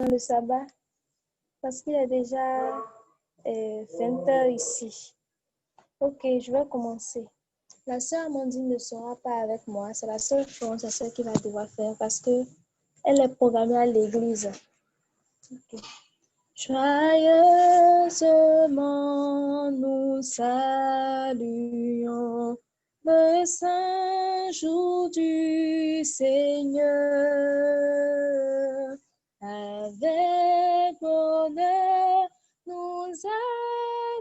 le sabbat parce qu'il est déjà 20 heures ici. Ok, je vais commencer. La sœur Amandine ne sera pas avec moi. C'est la seule chose, c'est ce qu'il va devoir faire parce que elle est programmée à l'église. Okay. Joyeusement nous saluons le saint jour du Seigneur. Avec bonheur, nous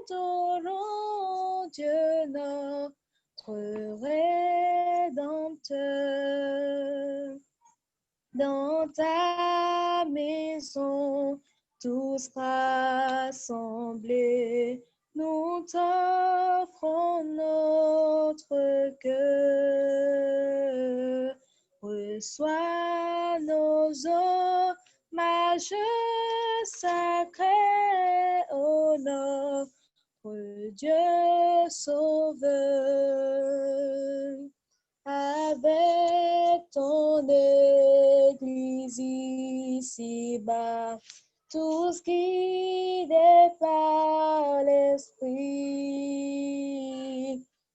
adorons Dieu notre Rédempteur. Dans ta maison, tous rassemblés, nous t'offrons notre cœur. Reçois nos hommages sacrés au notre Dieu sauveur. Avec ton Église ici-bas, tous guidés par l'Esprit,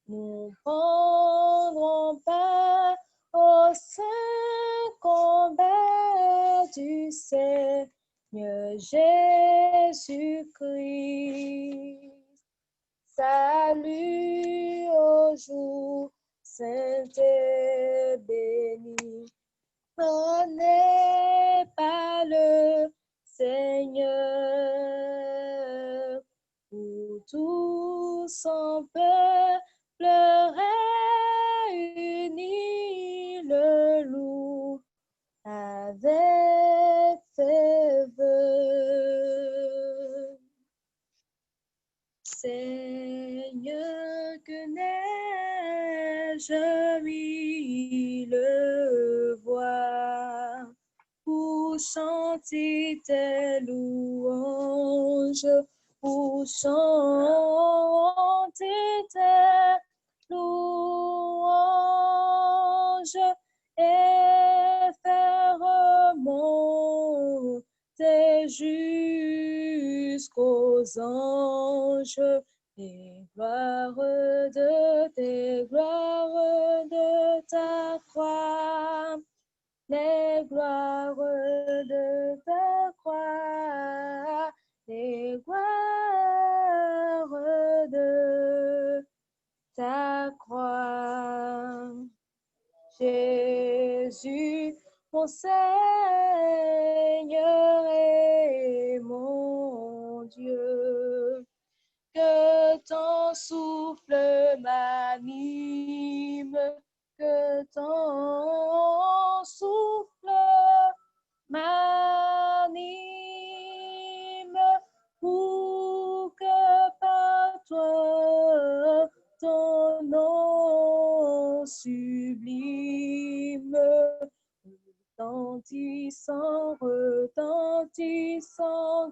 nous prendrons part au saint combat du Seigneur Jésus-Christ. Salut au jour sainte et bénie, donné par le Seigneur, où tous en peuple réunis le loup avec ferveur. Seigneur, que n'ai-je mille voix pour chanter tes louanges, pour chanter tes louanges et faire monter jusqu'aux anges les gloires de ta croix, les gloires de ta croix, les gloires de ta croix. Jésus, mon Seigneur et mon Dieu, que ton souffle m'anime, que ton souffle m'anime, pour que par toi, ton nom sublime, retentissant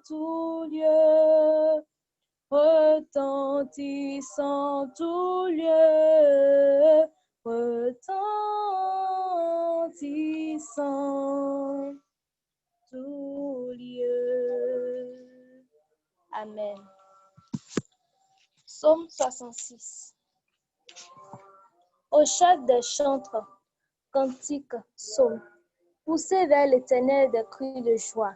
tout lieu, retentissant tout lieu, retentissant tout lieu. Amen. Psaume 66. Au chant des chantres, cantique, psaume. Poussez vers l'Éternel des cris de joie,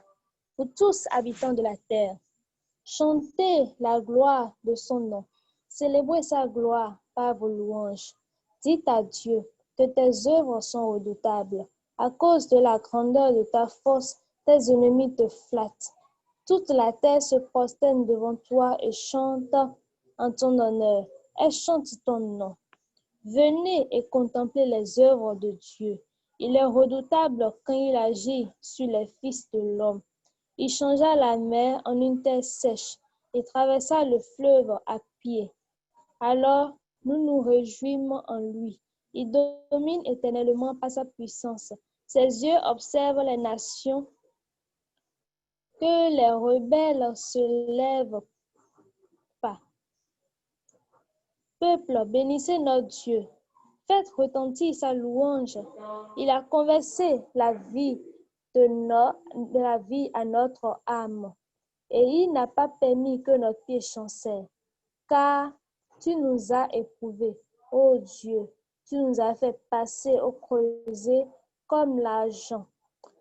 vous tous habitants de la terre. Chantez la gloire de son nom. Célébrez sa gloire par vos louanges. Dites à Dieu que tes œuvres sont redoutables. À cause de la grandeur de ta force, tes ennemis te flattent. Toute la terre se prosterne devant toi et chante en ton honneur. Elle chante ton nom. Venez et contemplez les œuvres de Dieu. Il est redoutable quand il agit sur les fils de l'homme. Il changea la mer en une terre sèche et traversa le fleuve à pied. Alors, nous nous réjouissons en lui. Il domine éternellement par sa puissance. Ses yeux observent les nations. Que les rebelles se lèvent pas. Peuple, bénissez notre Dieu. Faites retentir sa louange. Il a conversé la vie de la vie à notre âme. Et il n'a pas permis que notre pied chancelle, car tu nous as éprouvés, ô Dieu, tu nous as fait passer au creuset comme l'argent.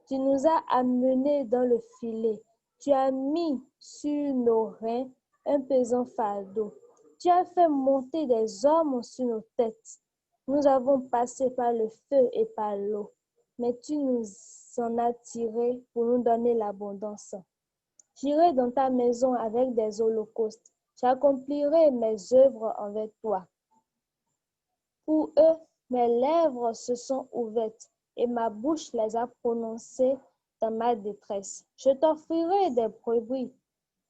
Tu nous as amenés dans le filet. Tu as mis sur nos reins un pesant fardeau. Tu as fait monter des hommes sur nos têtes. Nous avons passé par le feu et par l'eau, mais tu nous en as tirés pour nous donner l'abondance. J'irai dans ta maison avec des holocaustes. J'accomplirai mes œuvres envers toi. Pour eux, mes lèvres se sont ouvertes et ma bouche les a prononcées dans ma détresse. Je t'offrirai des brebis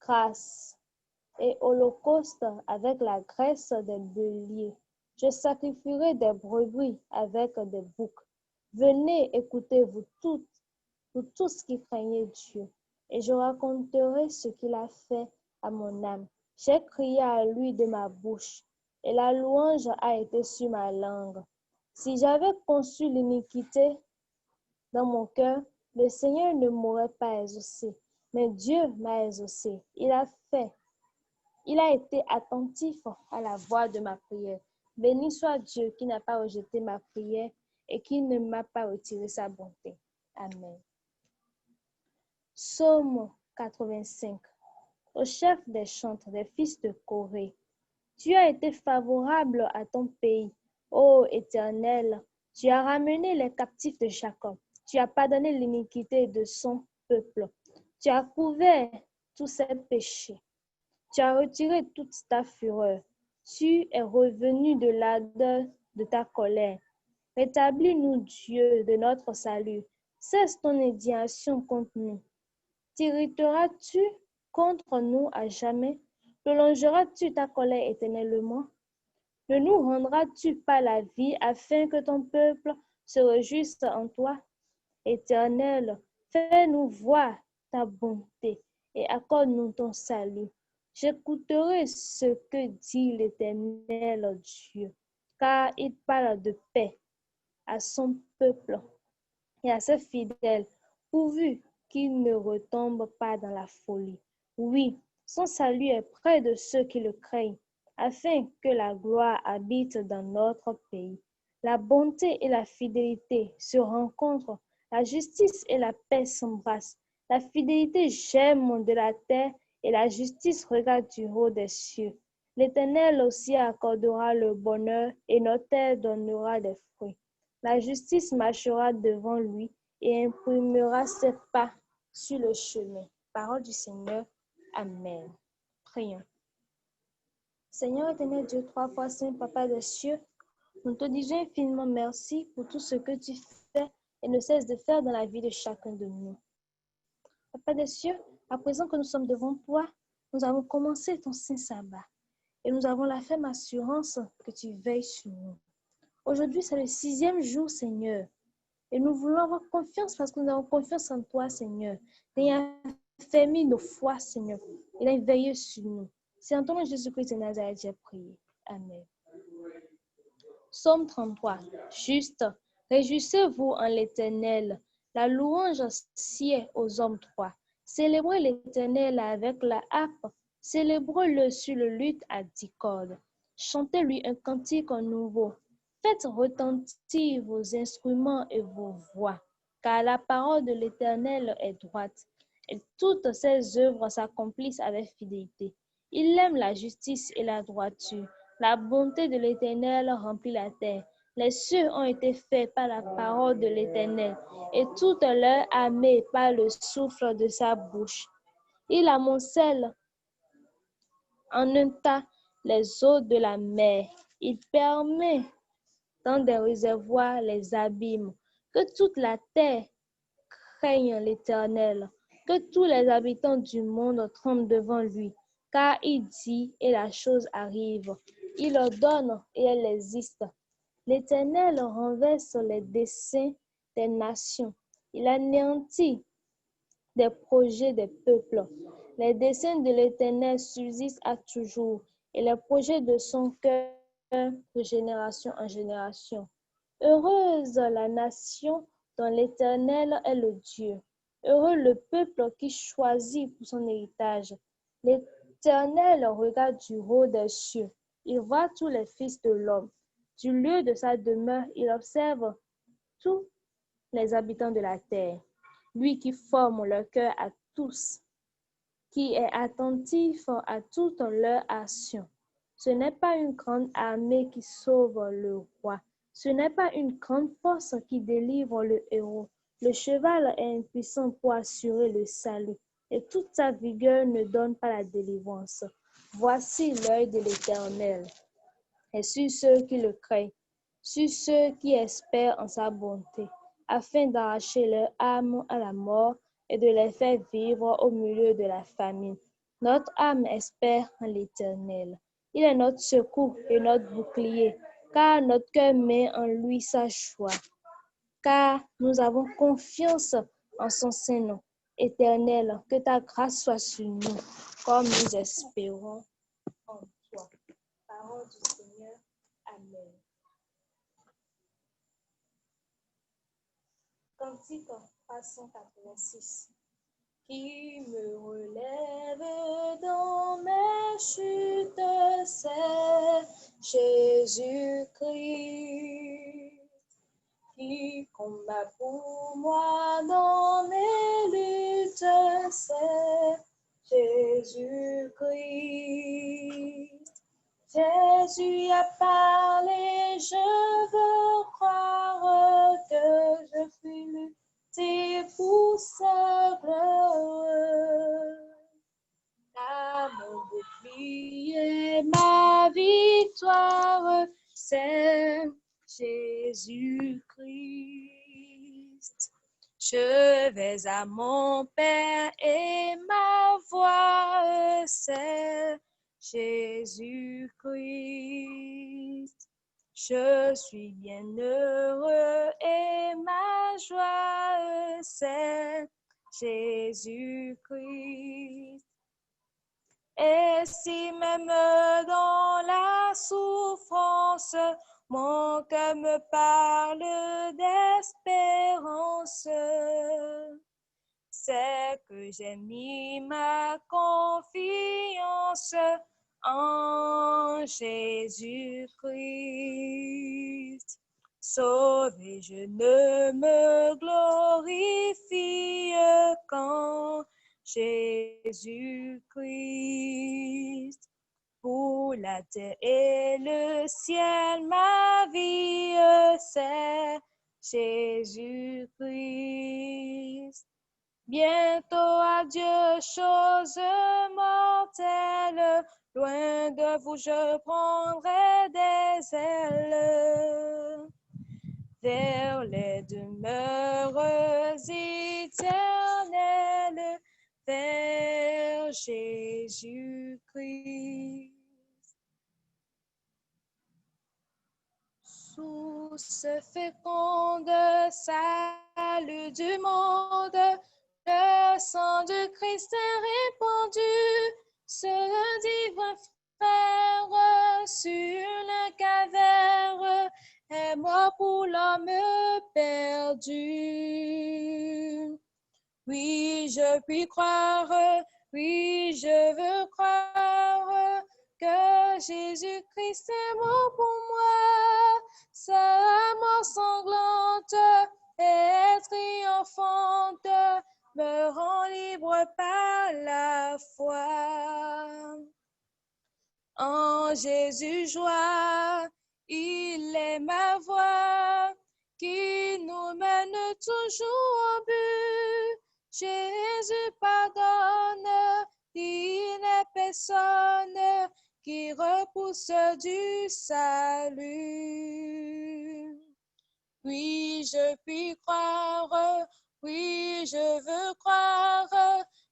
grasses et holocaustes avec la graisse des béliers. Je sacrifierai des brebis avec des boucs. Venez, écoutez-vous tous qui craignez Dieu, et je raconterai ce qu'il a fait à mon âme. J'ai crié à lui de ma bouche, et la louange a été sur ma langue. Si j'avais conçu l'iniquité dans mon cœur, le Seigneur ne m'aurait pas exaucé, mais Dieu m'a exaucé. Il a été attentif à la voix de ma prière. Béni soit Dieu qui n'a pas rejeté ma prière et qui ne m'a pas retiré sa bonté. Amen. Psaume 85. Au chef des chantres des fils de Corée. Tu as été favorable à ton pays, ô Éternel. Tu as ramené les captifs de Jacob. Tu as pardonné l'iniquité de son peuple. Tu as couvert tous ses péchés. Tu as retiré toute ta fureur. Tu es revenu de l'ardeur de ta colère. Rétablis-nous, Dieu, de notre salut. Cesse ton indignation contre nous. T'irriteras-tu contre nous à jamais? Prolongeras-tu ta colère éternellement? Ne nous rendras-tu pas la vie afin que ton peuple se réjouisse en toi? Éternel, fais-nous voir ta bonté et accorde-nous ton salut. J'écouterai ce que dit l'Éternel Dieu, car il parle de paix à son peuple et à ses fidèles, pourvu qu'il ne retombe pas dans la folie. Oui, son salut est près de ceux qui le craignent, afin que la gloire habite dans notre pays. La bonté et la fidélité se rencontrent, la justice et la paix s'embrassent. La fidélité germe de la terre et la justice regarde du haut des cieux. L'Éternel aussi accordera le bonheur et notre terre donnera des fruits. La justice marchera devant lui et imprimera ses pas sur le chemin. Parole du Seigneur. Amen. Prions. Seigneur éternel Dieu, trois fois saint, Papa des cieux, nous te disons infiniment merci pour tout ce que tu fais et ne cesses de faire dans la vie de chacun de nous. Papa des cieux, à présent que nous sommes devant toi, nous avons commencé ton saint sabbat et nous avons la ferme assurance que tu veilles sur nous. Aujourd'hui, c'est le 6e jour, Seigneur. Et nous voulons avoir confiance parce que nous avons confiance en toi, Seigneur. Tu as affermi nos foi, Seigneur. Il a veillé sur nous. C'est en ton nom Jésus-Christ de Nazareth, j'ai prié. Amen. Psaume 33. Juste, réjouissez-vous en l'Éternel. La louange sied aux hommes droits. Célébrez l'Éternel avec la harpe. Célébrez-le sur le luth à 10 cordes. Chantez-lui un cantique nouveau. Faites retentir vos instruments et vos voix, car la parole de l'Éternel est droite, et toutes ses œuvres s'accomplissent avec fidélité. Il aime la justice et la droiture. La bonté de l'Éternel remplit la terre. Les cieux ont été faits par la parole de l'Éternel, et toute leur armée par le souffle de sa bouche. Il amoncelle en un tas les eaux de la mer. Il permet dans des réservoirs les abîmes. Que toute la terre craigne l'Éternel. Que tous les habitants du monde tremblent devant lui. Car il dit et la chose arrive. Il ordonne et elle existe. L'Éternel renverse les desseins des nations. Il anéantit des projets des peuples. Les desseins de l'Éternel subsistent à toujours, et les projets de son cœur de génération en génération. Heureuse la nation dont l'Éternel est le Dieu, Heureux le peuple qui choisit pour son héritage l'Éternel regarde du haut des cieux. Il voit tous les fils de l'homme. Du lieu de sa demeure, il observe tous les habitants de la terre. Lui qui forme leur cœur à tous, qui est attentif à toute leur action. Ce n'est pas une grande armée qui sauve le roi. Ce n'est pas une grande force qui délivre le héros. Le cheval est impuissant pour assurer le salut, et toute sa vigueur ne donne pas la délivrance. Voici l'œil de l'Éternel, et sur ceux qui le craignent, sur ceux qui espèrent en sa bonté, afin d'arracher leur âme à la mort et de les faire vivre au milieu de la famine. Notre âme espère en l'Éternel. Il est notre secours et notre bouclier, car notre cœur met en lui sa joie, car nous avons confiance en son Saint-Nom. Éternel, que ta grâce soit sur nous, comme nous espérons en toi. Parole du Seigneur. Amen. Cantique 386. Qui me relève dans mes chutes, c'est Jésus-Christ. Qui combat pour moi dans mes luttes, c'est Jésus-Christ. Jésus a parlé, je veux croire que je suis lutter pour sa gloire. Car mon bouclier, ma victoire, c'est Jésus-Christ. Je vais à mon Père et ma voix, c'est Jésus-Christ. Je suis bien heureux et ma joie, c'est Jésus-Christ. Et si même dans la souffrance, mon cœur me parle d'espérance, c'est que j'ai mis ma confiance en Jésus-Christ. Sauvé, je ne me glorifie qu'en Jésus-Christ. Pour la terre et le ciel, ma vie, c'est Jésus-Christ. Bientôt adieu, choses mortelles, loin de vous je prendrai des ailes vers les demeures éternelles, vers Jésus-Christ. Source féconde, salut du monde, le sang de Christ est répandu, ce divin frère sur le calvaire est mort pour l'homme perdu. Oui, je puis croire, oui, je veux croire que Jésus-Christ est mort pour moi. Sa mort sanglante et triomphante me rend libre par la foi. En Jésus joie, il est ma voix qui nous mène toujours au but. Jésus pardonne, il n'est personne qui repousse du salut. Oui, je puis croire, oui, je veux croire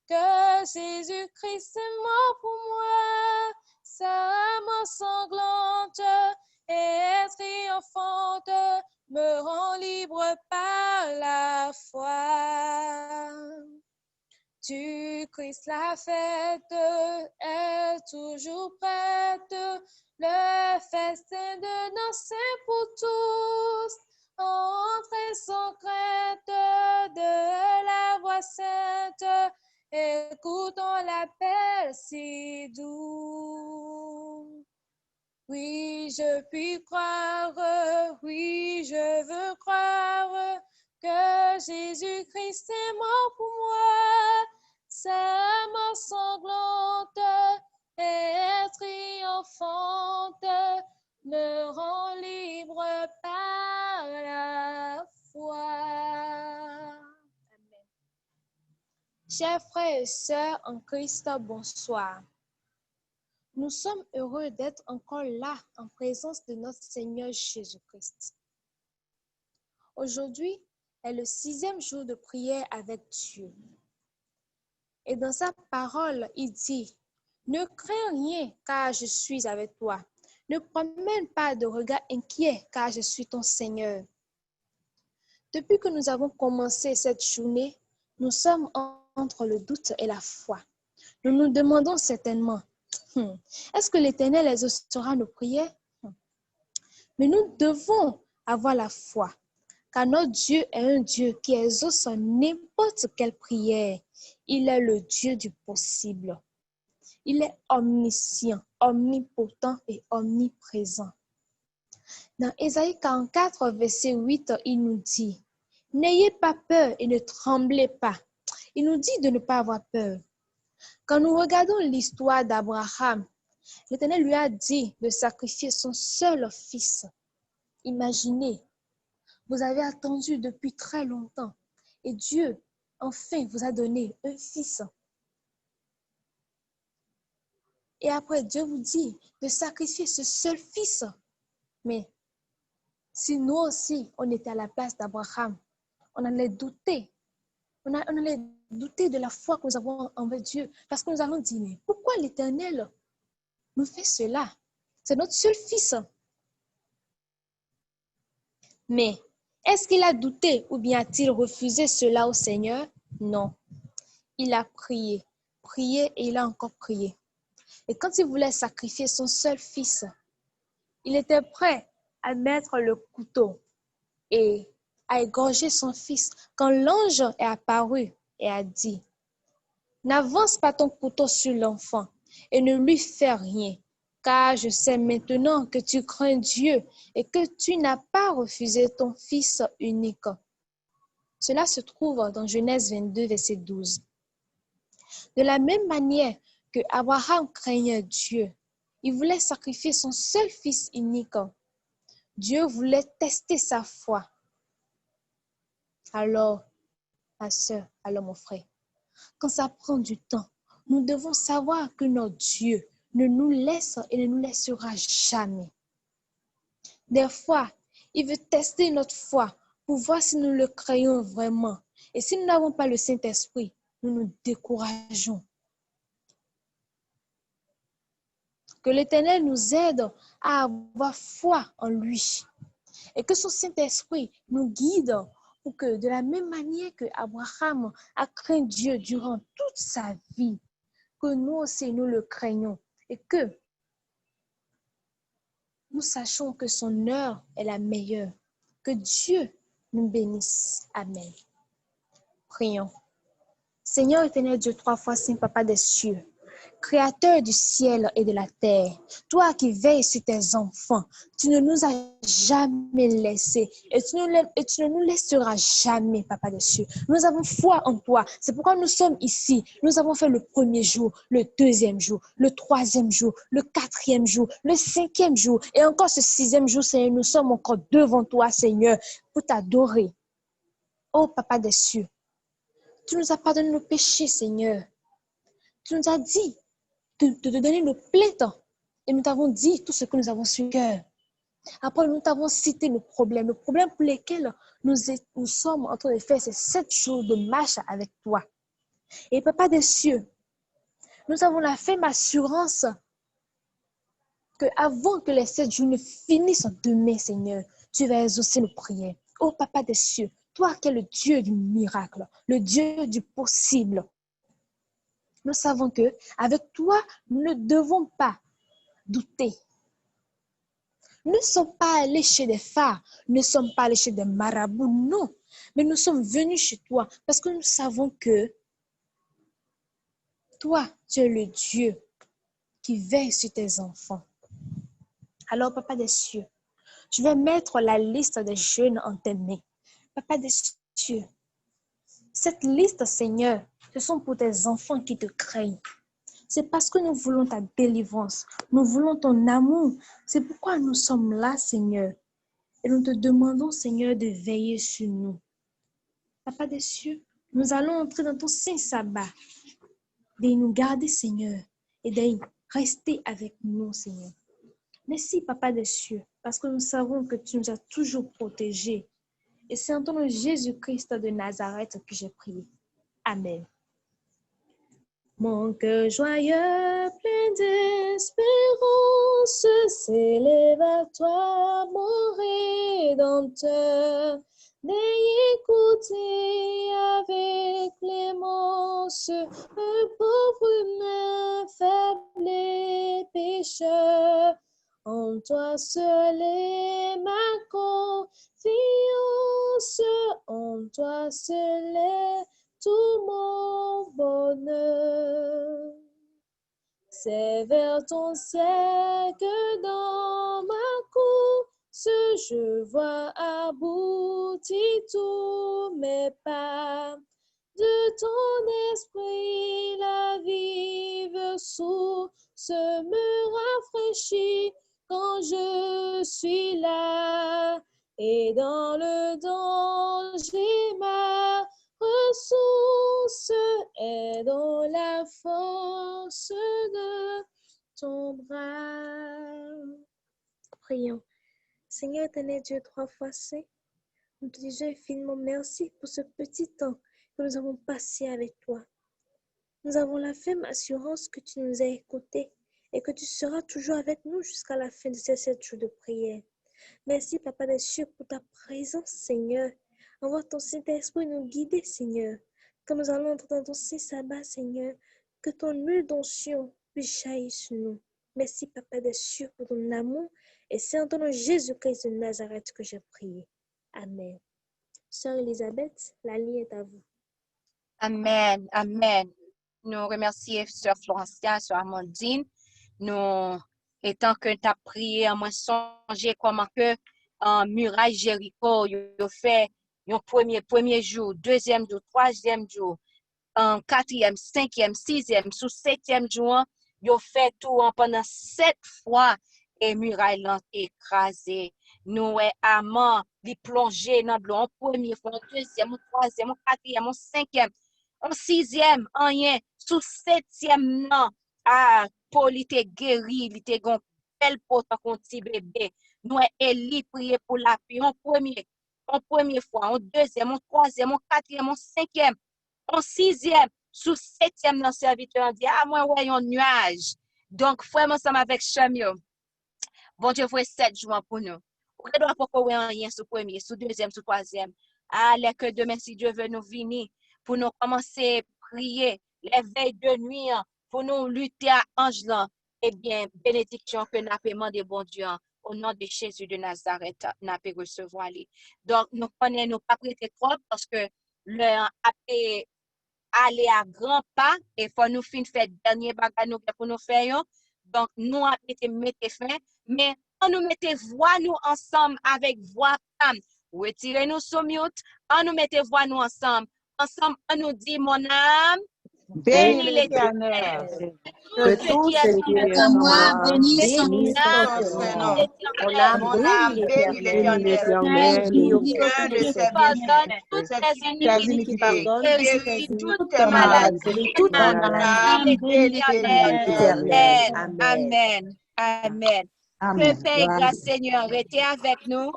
que Jésus-Christ est mort pour moi. Sa mort sanglante et triomphante me rend libre par la foi. Du Christ la fête est toujours prête, le festin de noces pour tous. entrée secrète de la voix sainte, écoutons l'appel si doux. Oui, je puis croire, oui, je veux croire que Jésus-Christ est mort pour moi. Sa mort sanglante et triomphante me rend libre par la foi. Amen. Chers frères et sœurs en Christ, bonsoir. Nous sommes heureux d'être encore là en présence de notre Seigneur Jésus-Christ. Aujourd'hui est le 6e jour de prière avec Dieu. Et dans sa parole, il dit, « Ne crains rien car je suis avec toi. Ne promène pas de regard inquiet car je suis ton Seigneur. » Depuis que nous avons commencé cette journée, nous sommes entre le doute et la foi. Nous nous demandons certainement, est-ce que l'Éternel exaucera nos prières? Mais nous devons avoir la foi, car notre Dieu est un Dieu qui exauce n'importe quelle prière. Il est le Dieu du possible. Il est omniscient, omnipotent et omniprésent. Dans Ésaïe 44, verset 8, il nous dit, « N'ayez pas peur et ne tremblez pas. » Il nous dit de ne pas avoir peur. Quand nous regardons l'histoire d'Abraham, l'Éternel lui a dit de sacrifier son seul fils. Imaginez, vous avez attendu depuis très longtemps et Dieu, enfin, vous a donné un fils. Et après, Dieu vous dit de sacrifier ce seul fils. Mais si nous aussi, on était à la place d'Abraham, on allait douter. On allait douter de la foi que nous avons envers Dieu. Parce que nous allons dire, mais pourquoi l'Éternel nous fait cela? C'est notre seul fils. Mais est-ce qu'il a douté ou bien a-t-il refusé cela au Seigneur? Non. Il a prié et il a encore prié. Et quand il voulait sacrifier son seul fils, il était prêt à mettre le couteau et à égorger son fils quand l'ange est apparu et a dit, « N'avance pas ton couteau sur l'enfant et ne lui fais rien, car je sais maintenant que tu crains Dieu et que tu n'as pas refusé ton fils unique. » Cela se trouve dans Genèse 22, verset 12. De la même manière que Abraham craignait Dieu, il voulait sacrifier son seul fils unique. Dieu voulait tester sa foi. Alors, ma soeur, alors mon frère, quand ça prend du temps, nous devons savoir que notre Dieu ne nous laisse et ne nous laissera jamais. Des fois, il veut tester notre foi pour voir si nous le croyons vraiment. Et si nous n'avons pas le Saint-Esprit, nous nous décourageons. Que l'Éternel nous aide à avoir foi en lui. Et que son Saint-Esprit nous guide pour que de la même manière que Abraham a craint Dieu durant toute sa vie, que nous aussi nous le craignons et que nous sachons que son heure est la meilleure. Que Dieu nous bénisse. Amen. Prions. Seigneur éternel Dieu, 3 fois saint, Papa des cieux, Créateur du ciel et de la terre, toi qui veilles sur tes enfants, tu ne nous as jamais laissés et tu ne nous laisseras jamais, Papa des cieux. Nous avons foi en toi. C'est pourquoi nous sommes ici. Nous avons fait le 1er jour, le 2e jour, le 3e jour, le 4e jour, le 5e jour et encore ce 6e jour, Seigneur. Nous sommes encore devant toi, Seigneur, pour t'adorer. Oh, Papa des cieux, tu nous as pardonné nos péchés, Seigneur. Tu nous as dit de te donner nos plaintes. Et nous t'avons dit tout ce que nous avons sur le cœur. Après, nous t'avons cité nos problèmes pour lesquels nous sommes en train de faire ces 7 jours de marche avec toi. Et Papa des cieux, nous avons la ferme assurance qu'avant que les 7 jours ne finissent demain, Seigneur, tu vas exaucer nos prières. Oh Papa des cieux, toi qui es le Dieu du miracle, le Dieu du possible. Nous savons que avec toi, nous ne devons pas douter. Nous ne sommes pas allés chez des phares, nous ne sommes pas allés chez des marabouts, non. Mais nous sommes venus chez toi parce que nous savons que toi, tu es le Dieu qui veille sur tes enfants. Alors, Papa des cieux, je vais mettre la liste des jeunes en tes mains. Papa des cieux, cette liste, Seigneur, ce sont pour tes enfants qui te craignent. C'est parce que nous voulons ta délivrance, nous voulons ton amour. C'est pourquoi nous sommes là, Seigneur. Et nous te demandons, Seigneur, de veiller sur nous. Papa des cieux, nous allons entrer dans ton saint sabbat, de nous garder, Seigneur, et de rester avec nous, Seigneur. Merci, Papa des cieux, parce que nous savons que tu nous as toujours protégés. Et c'est en ton nom Jésus-Christ de Nazareth que j'ai prié. Amen. Mon cœur joyeux, plein d'espérance, s'élève à toi, mon Rédempteur. N'ayez écouté avec clémence un pauvre humain, faible et pécheur. En toi seul est ma confiance, en toi seul est tout mon bonheur. C'est vers ton ciel que dans ma course je vois aboutir tous mes pas. De ton esprit la vive source me rafraîchit quand je suis là. Et dans le danger ma ressource est dans la force de ton bras. Prions. Seigneur éternel Dieu, 3 fois saint, nous te disons infiniment merci pour ce petit temps que nous avons passé avec toi. Nous avons la ferme assurance que tu nous as écoutés et que tu seras toujours avec nous jusqu'à la fin de ces 7 jours de prière. Merci, Papa des cieux, pour ta présence, Seigneur. Envoie ton Saint-Esprit nous guider, Seigneur. Quand nous allons entrer dans ton Saint Sabbat, Seigneur, que ton huile d'onction puisse jaillir sur nous. Merci, Papa des cieux, pour ton amour. Et c'est en ton nom Jésus-Christ de Nazareth que j'ai prié. Amen. Sœur Elisabeth, la ligne est à vous. Amen, amen. Nous remercions Sœur Florencia, Sœur Amandine. Nous, étant que tu as prié, moi songer comment que en muraille Jéricho, il fait un premier jour, deuxième jour, troisième jour, en quatrième, cinquième, sixième, sous septième jour, il fait tout pendant 7 fois et muraille l'ont écrasé. Nous amant, les plonger dans l'eau en première fois, en deuxième, en troisième, en quatrième, en cinquième, en sixième, en rien, sous septième, non. Ah, Paul était guéri, il était gon belle porte contre petit bébé. Nous Élie prier pour la paix en première fois, en deuxième, en troisième, en quatrième, en cinquième, en sixième, sous septième dans serviteur dit ah moi ouais un nuage. Donc frère ensemble avec Chamio. Bon Dieu voit 7 jours pour nous. On ne doit pas avoir rien sous premier, sous deuxième, sous troisième. Allez que demain si Dieu veut nous venir pour nous commencer à prier les veilles de nuit pour nous lutter à ange là. Eh bien, bénédiction que nous avons demandé, bon Dieu, au nom de Jésus de Nazareth, nous avons recevoir. Donc, nous connaissons, nous pas prêter trop parce que le aller à grands pas et faut nous fin faire dernier bagage nous pour nous faire. Donc, nous avons été mettre fin, mais on nous mette voix nous ensemble avec voix femme. Retirez-nous sur mute, on nous mette voix nous ensemble. Ensemble, on nous dit, mon âme, bénis l'Éternel. Que tout ce qui est en moi bénisse son bénisse nom. son nom. Mon âme bénit l'Éternel. Bénis Au cœur de ses Pardonne bienfaits, toutes ses les iniquités, guéris toutes tes maladies. maladies. Mon âme bénit l'Éternel. Amen. Amen. Que paix et grâce, Seigneur, restez avec nous.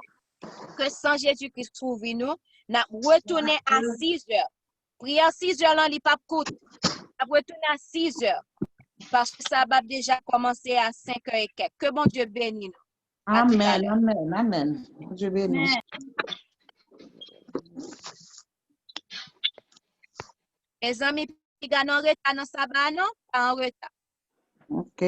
Que sans Jésus-Christ trouve nous, nous retourner à 6 heures. Prier à 6 heures, là, il pas coûte. Nous retourner à 6 heures. Parce que ça va déjà commencer à 5 heures et quelques. Que bon Dieu bénisse nous. Amen, amen, amen. Dieu bénisse. Mes amis, puis en retard dans sabbat, non? Pas en retard. OK.